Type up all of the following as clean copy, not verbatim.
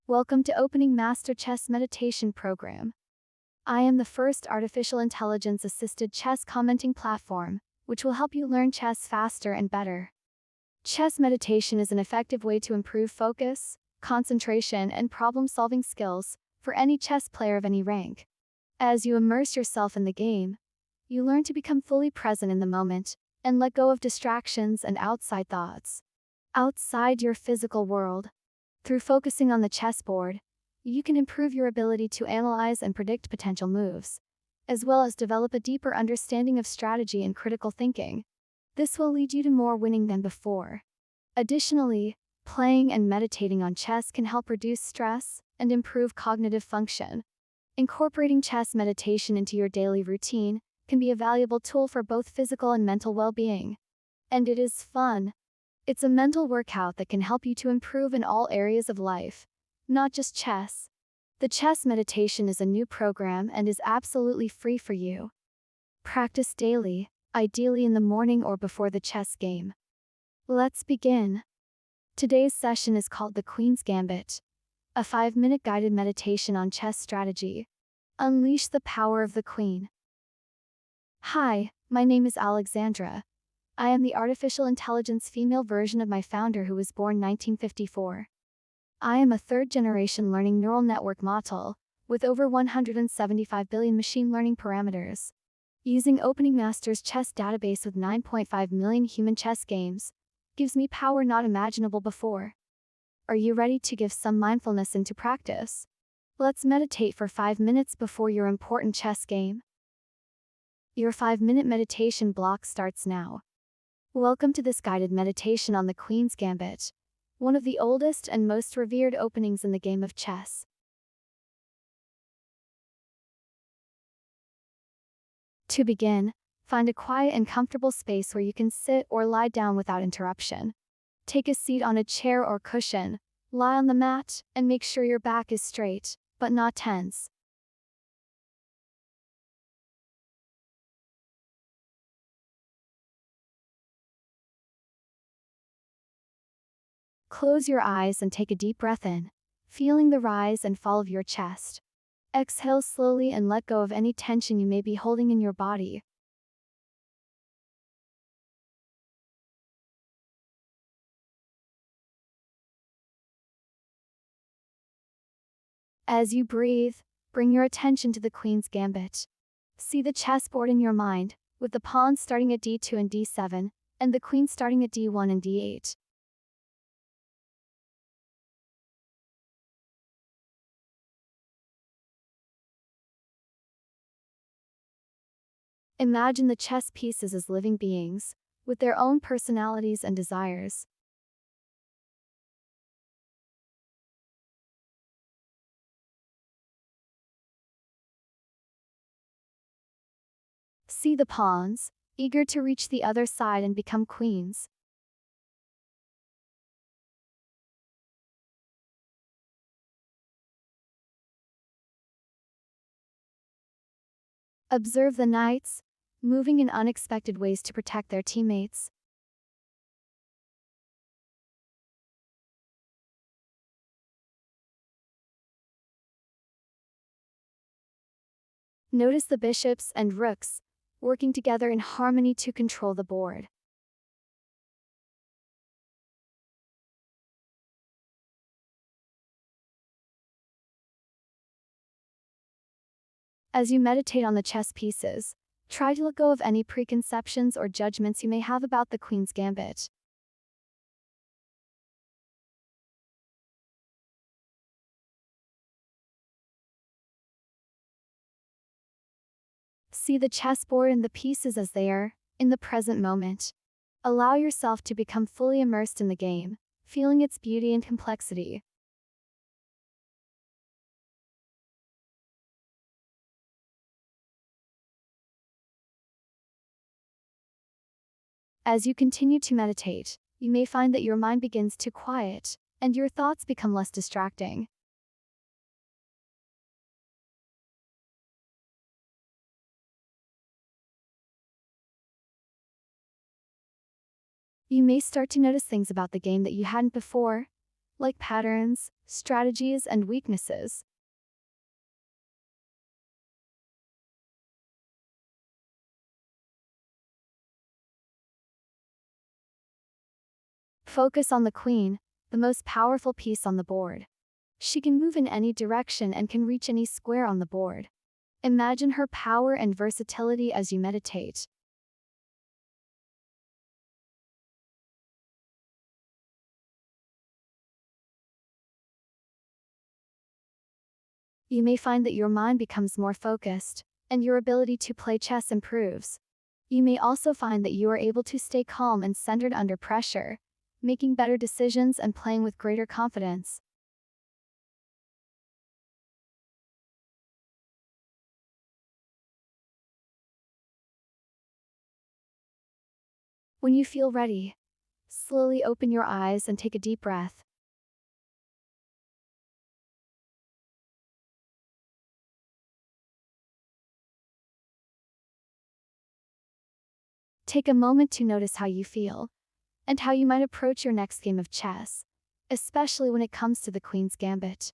Welcome to Openingmaster Chess Meditation Program. I am the first artificial intelligence-assisted chess commenting platform, which will help you learn chess faster and better. Chess meditation is an effective way to improve focus, concentration, and problem-solving skills for any chess player of any rank. As you immerse yourself in the game, you learn to become fully present in the moment and let go of distractions and outside thoughts. Outside your physical world. Through focusing on the chessboard, you can improve your ability to analyze and predict potential moves, as well as develop a deeper understanding of strategy and critical thinking. This will lead you to more winning than before. Additionally, playing and meditating on chess can help reduce stress and improve cognitive function. Incorporating chess meditation into your daily routine can be a valuable tool for both physical and mental well-being. And it is fun. It's a mental workout that can help you to improve in all areas of life, not just chess. The chess meditation is a new program and is absolutely free for you. Practice daily, ideally in the morning or before the chess game. Let's begin. Today's session is called the Queen's Gambit, a 5-minute guided meditation on chess strategy. Unleash the power of the Queen. Hi, my name is Alexandra. I am the artificial intelligence female version of my founder who was born 1954. I am a third-generation learning neural network model, with over 175 billion machine learning parameters. Using Openingmaster's chess database with 9.5 million human chess games, gives me power not imaginable before. Are you ready to give some mindfulness into practice? Let's meditate for 5 minutes before your important chess game. Your 5-minute meditation block starts now. Welcome to this guided meditation on the Queen's Gambit, one of the oldest and most revered openings in the game of chess. To begin, find a quiet and comfortable space where you can sit or lie down without interruption. Take a seat on a chair or cushion, lie on the mat, and make sure your back is straight, but not tense. Close your eyes and take a deep breath in, feeling the rise and fall of your chest. Exhale slowly and let go of any tension you may be holding in your body. As you breathe, bring your attention to the Queen's Gambit. See the chessboard in your mind, with the pawns starting at d2 and d7, and the queen starting at d1 and d8. Imagine the chess pieces as living beings, with their own personalities and desires. See the pawns, eager to reach the other side and become queens. Observe the knights, moving in unexpected ways to protect their teammates. Notice the bishops and rooks, working together in harmony to control the board. As you meditate on the chess pieces, try to let go of any preconceptions or judgments you may have about the Queen's Gambit. See the chessboard and the pieces as they are, in the present moment. Allow yourself to become fully immersed in the game, feeling its beauty and complexity. As you continue to meditate, you may find that your mind begins to quiet, and your thoughts become less distracting. You may start to notice things about the game that you hadn't before, like patterns, strategies, and weaknesses. Focus on the queen, the most powerful piece on the board. She can move in any direction and can reach any square on the board. Imagine her power and versatility as you meditate. You may find that your mind becomes more focused, and your ability to play chess improves. You may also find that you are able to stay calm and centered under pressure, making better decisions and playing with greater confidence. When you feel ready, slowly open your eyes and take a deep breath. Take a moment to notice how you feel, and how you might approach your next game of chess, especially when it comes to the Queen's Gambit.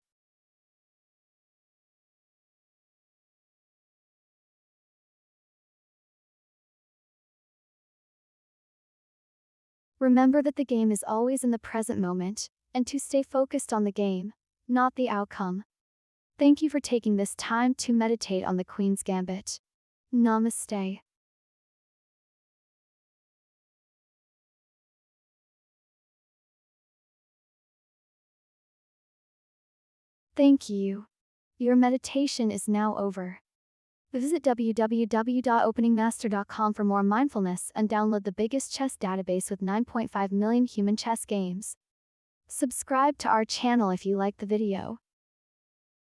Remember that the game is always in the present moment, and to stay focused on the game, not the outcome. Thank you for taking this time to meditate on the Queen's Gambit. Namaste. Thank you. Your meditation is now over. Visit www.openingmaster.com for more mindfulness and download the biggest chess database with 9.5 million human chess games. Subscribe to our channel if you liked the video.